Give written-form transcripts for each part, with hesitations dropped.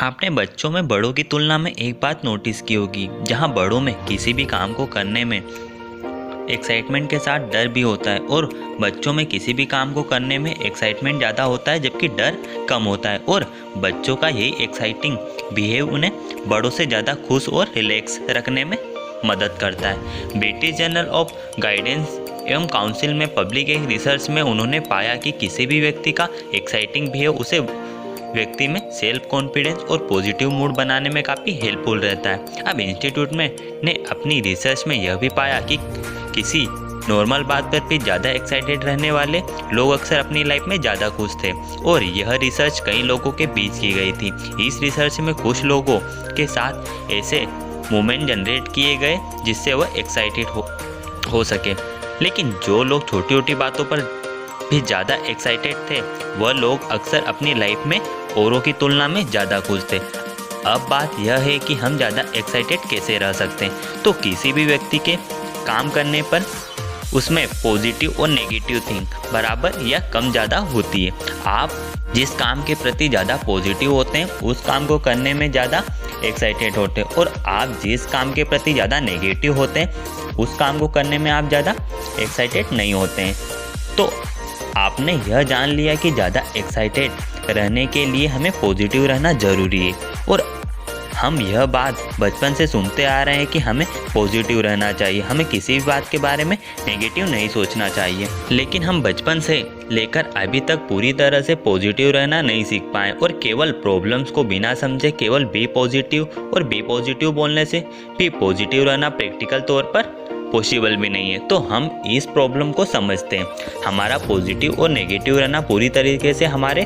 आपने बच्चों में बड़ों की तुलना में एक बात नोटिस की होगी, जहां बड़ों में किसी भी काम को करने में एक्साइटमेंट के साथ डर भी होता है और बच्चों में किसी भी काम को करने में एक्साइटमेंट ज़्यादा होता है जबकि डर कम होता है। और बच्चों का यही एक्साइटिंग बिहेव उन्हें बड़ों से ज़्यादा खुश और रिलैक्स रखने में मदद करता है। ब्रिटिश जर्नल ऑफ गाइडेंस एवं काउंसिल में पब्लिक एक रिसर्च में उन्होंने पाया कि किसी भी व्यक्ति का एक्साइटिंग बिहेव उसे व्यक्ति में सेल्फ कॉन्फिडेंस और पॉजिटिव मूड बनाने में काफ़ी हेल्पफुल रहता है। अब इंस्टीट्यूट में ने अपनी रिसर्च में यह भी पाया कि किसी नॉर्मल बात पर भी ज़्यादा एक्साइटेड रहने वाले लोग अक्सर अपनी लाइफ में ज़्यादा खुश थे और यह रिसर्च कई लोगों के बीच की गई थी। इस रिसर्च में कुछ लोगों के साथ ऐसे मोमेंट जनरेट किए गए जिससे वह एक्साइटेड हो सके, लेकिन जो लोग छोटी छोटी बातों पर भी ज़्यादा एक्साइटेड थे वह लोग अक्सर अपनी लाइफ में औरों की तुलना में ज़्यादा खुश थे। अब बात यह है कि हम ज़्यादा एक्साइटेड कैसे रह सकते हैं। तो किसी भी व्यक्ति के काम करने पर उसमें पॉजिटिव और नेगेटिव थिंक बराबर या कम ज़्यादा होती है। आप जिस काम के प्रति ज़्यादा पॉजिटिव होते हैं उस काम को करने में ज़्यादा एक्साइटेड होते हैं और आप जिस काम के प्रति ज़्यादा नेगेटिव होते हैं उस काम को करने में आप ज़्यादा एक्साइटेड नहीं होते हैं। तो आपने यह जान लिया कि ज़्यादा एक्साइटेड रहने के लिए हमें पॉजिटिव रहना ज़रूरी है और हम यह बात बचपन से सुनते आ रहे हैं कि हमें पॉजिटिव रहना चाहिए, हमें किसी भी बात के बारे में नेगेटिव नहीं सोचना चाहिए। लेकिन हम बचपन से लेकर अभी तक पूरी तरह से पॉजिटिव रहना नहीं सीख पाए और केवल प्रॉब्लम्स को बिना समझे केवल बी पॉजिटिव और बी पॉजिटिव बोलने से भी पॉजिटिव रहना प्रैक्टिकल तौर पर पॉसिबल भी नहीं है। तो हम इस प्रॉब्लम को समझते हैं। हमारा पॉजिटिव और नेगेटिव रहना पूरी तरीके से हमारे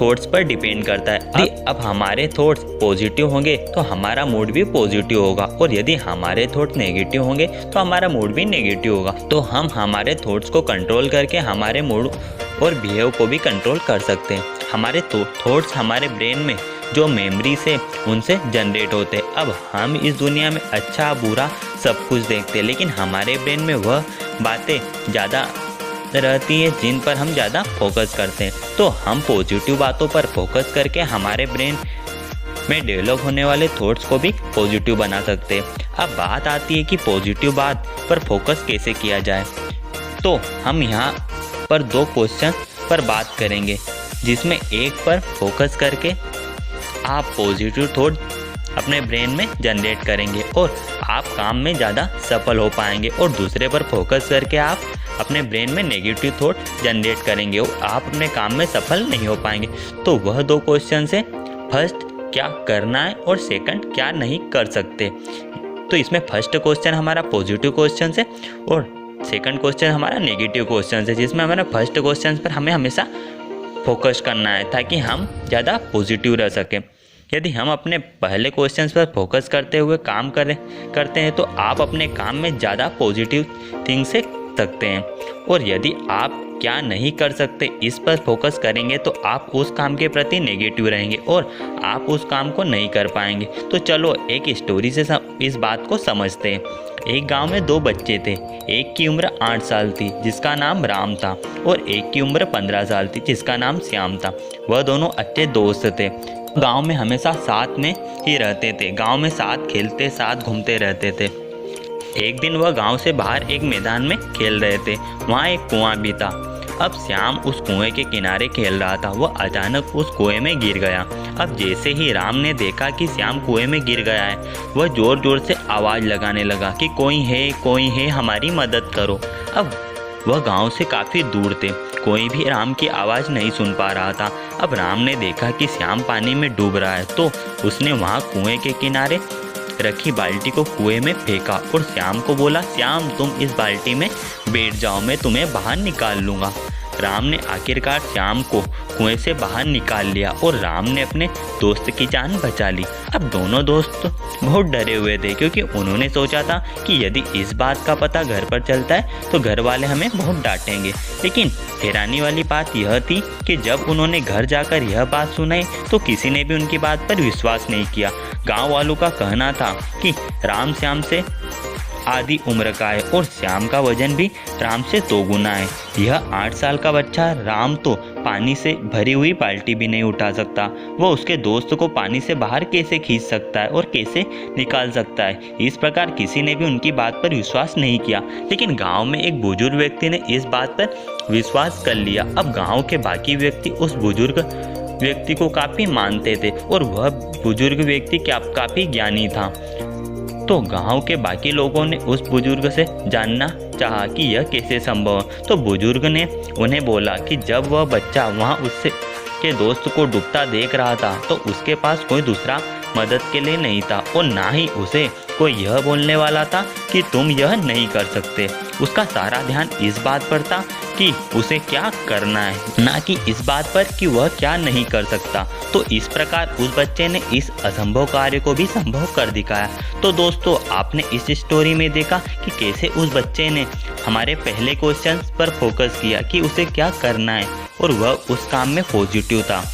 थॉट्स पर डिपेंड करता है। अब हमारे थॉट्स पॉजिटिव होंगे तो हमारा मूड भी पॉजिटिव होगा और यदि हमारे थॉट नेगेटिव होंगे तो हमारा मूड भी नेगेटिव होगा। तो हम हमारे थॉट्स को कंट्रोल करके हमारे मूड और बिहेव को भी कंट्रोल कर सकते हैं। हमारे थॉट्स हमारे ब्रेन में जो मेमोरी से उनसे जनरेट होते हैं। अब हम इस दुनिया में अच्छा बुरा सब कुछ देखते हैं, लेकिन हमारे ब्रेन में वह बातें ज़्यादा रहती है जिन पर हम ज़्यादा फोकस करते हैं। तो हम पॉजिटिव बातों पर फोकस करके हमारे ब्रेन में डेवलप होने वाले थॉट्स को भी पॉजिटिव बना सकते हैं। अब बात आती है कि पॉजिटिव बात पर फोकस कैसे किया जाए। तो हम यहाँ पर दो क्वेश्चन पर बात करेंगे, जिसमें एक पर फोकस करके आप पॉजिटिव थॉट अपने ब्रेन में जनरेट करेंगे और आप काम में ज़्यादा सफल हो पाएंगे, और दूसरे पर फोकस करके आप अपने ब्रेन में नेगेटिव थॉट जनरेट करेंगे और आप अपने काम में सफल नहीं हो पाएंगे। तो वह दो क्वेश्चन से फर्स्ट क्या करना है और सेकंड क्या नहीं कर सकते। तो इसमें फर्स्ट क्वेश्चन हमारा पॉजिटिव क्वेश्चन है और सेकंड क्वेश्चन हमारा नेगेटिव क्वेश्चन है, जिसमें हमारा फर्स्ट क्वेश्चन पर हमें हमेशा फोकस करना है ताकि हम ज़्यादा पॉजिटिव रह सकें। यदि हम अपने पहले क्वेश्चन पर फोकस करते हुए काम करते हैं तो आप अपने काम में ज़्यादा पॉजिटिव थिंक से सकते हैं, और यदि आप क्या नहीं कर सकते इस पर फोकस करेंगे तो आप उस काम के प्रति नेगेटिव रहेंगे और आप उस काम को नहीं कर पाएंगे। तो चलो एक स्टोरी से इस बात को समझते हैं। एक गांव में दो बच्चे थे। एक की उम्र 8 साल थी जिसका नाम राम था और एक की उम्र 15 साल थी जिसका नाम श्याम था। वह दोनों अच्छे दोस्त थे। गांव में हमेशा साथ में ही रहते थे। गांव में साथ खेलते साथ घूमते रहते थे। एक दिन वह गांव से बाहर एक मैदान में खेल रहे थे। वहाँ एक कुआं भी था। अब श्याम उस कुएं के किनारे खेल रहा था। वह अचानक उस कुएं में गिर गया। अब जैसे ही राम ने देखा कि श्याम कुएं में गिर गया है, वह जोर जोर से आवाज़ लगाने लगा कि कोई है हमारी मदद करो। अब वह गांव से काफ़ी दूर थे। कोई भी राम की आवाज़ नहीं सुन पा रहा था। अब राम ने देखा कि श्याम पानी में डूब रहा है तो उसने वहाँ कुएं के किनारे रखी बाल्टी को कुएं में फेंका और श्याम को बोला, श्याम तुम इस बाल्टी में बैठ जाओ, मैं तुम्हें बाहर निकाल लूँगा। राम ने आखिरकार श्याम को कुएं से बाहर निकाल लिया और राम ने अपने दोस्त की जान बचा ली। अब दोनों दोस्त बहुत डरे हुए थे क्योंकि उन्होंने सोचा था कि यदि इस बात का पता घर पर चलता है तो घर वाले हमें बहुत डांटेंगे। लेकिन हैरानी वाली बात यह थी कि जब उन्होंने घर जाकर यह बात सुनाई तो किसी ने भी उनकी बात पर विश्वास नहीं किया। गाँव वालों का कहना था कि राम श्याम से आधी उम्र का है और श्याम का वजन भी राम से 2 गुना है। यह 8 साल का बच्चा राम तो पानी से भरी हुई बाल्टी भी नहीं उठा सकता। वो उसके दोस्त को पानी से बाहर कैसे खींच सकता है और कैसे निकाल सकता है। इस प्रकार किसी ने भी उनकी बात पर विश्वास नहीं किया, लेकिन गांव में एक बुजुर्ग व्यक्ति ने इस बात पर विश्वास कर लिया। अब गांव के बाकी व्यक्ति उस बुजुर्ग व्यक्ति को काफ़ी मानते थे और वह बुजुर्ग व्यक्ति काफ़ी ज्ञानी था। तो गांव के बाकी लोगों ने उस बुजुर्ग से जानना चाहा कि यह कैसे संभव है। तो बुजुर्ग ने उन्हें बोला कि जब वह बच्चा वहां उससे के दोस्त को डूबता देख रहा था तो उसके पास कोई दूसरा मदद के लिए नहीं था और ना ही उसे कोई यह बोलने वाला था कि तुम यह नहीं कर सकते। उसका सारा ध्यान इस बात पर था कि उसे क्या करना है, ना कि इस बात पर कि वह क्या नहीं कर सकता। तो इस प्रकार उस बच्चे ने इस असंभव कार्य को भी संभव कर दिखाया। तो दोस्तों, आपने इस स्टोरी में देखा कि कैसे उस बच्चे ने हमारे पहले क्वेश्चन पर फोकस किया कि उसे क्या करना है और वह उस काम में पॉजिटिव था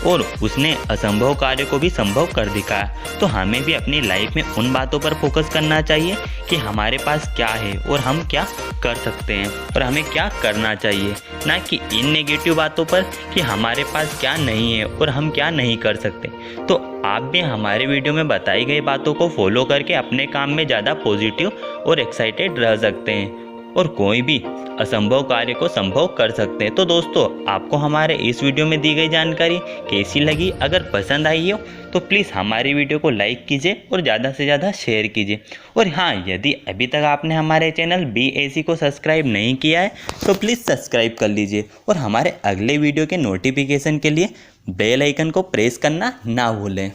और उसने असंभव कार्य को भी संभव कर दिखाया। तो हमें भी अपनी लाइफ में उन बातों पर फोकस करना चाहिए कि हमारे पास क्या है और हम क्या कर सकते हैं और हमें क्या करना चाहिए, ना कि इन नेगेटिव बातों पर कि हमारे पास क्या नहीं है और हम क्या नहीं कर सकते। तो आप भी हमारे वीडियो में बताई गई बातों को फॉलो करके अपने काम में ज़्यादा पॉजिटिव और एक्साइटेड रह सकते हैं और कोई भी असंभव कार्य को संभव कर सकते हैं। तो दोस्तों, आपको हमारे इस वीडियो में दी गई जानकारी कैसी लगी? अगर पसंद आई हो तो प्लीज़ हमारी वीडियो को लाइक कीजिए और ज़्यादा से ज़्यादा शेयर कीजिए। और हाँ, यदि अभी तक आपने हमारे चैनल BAC को सब्सक्राइब नहीं किया है तो प्लीज़ सब्सक्राइब कर लीजिए और हमारे अगले वीडियो के नोटिफिकेशन के लिए बेल आइकन को प्रेस करना ना भूलें।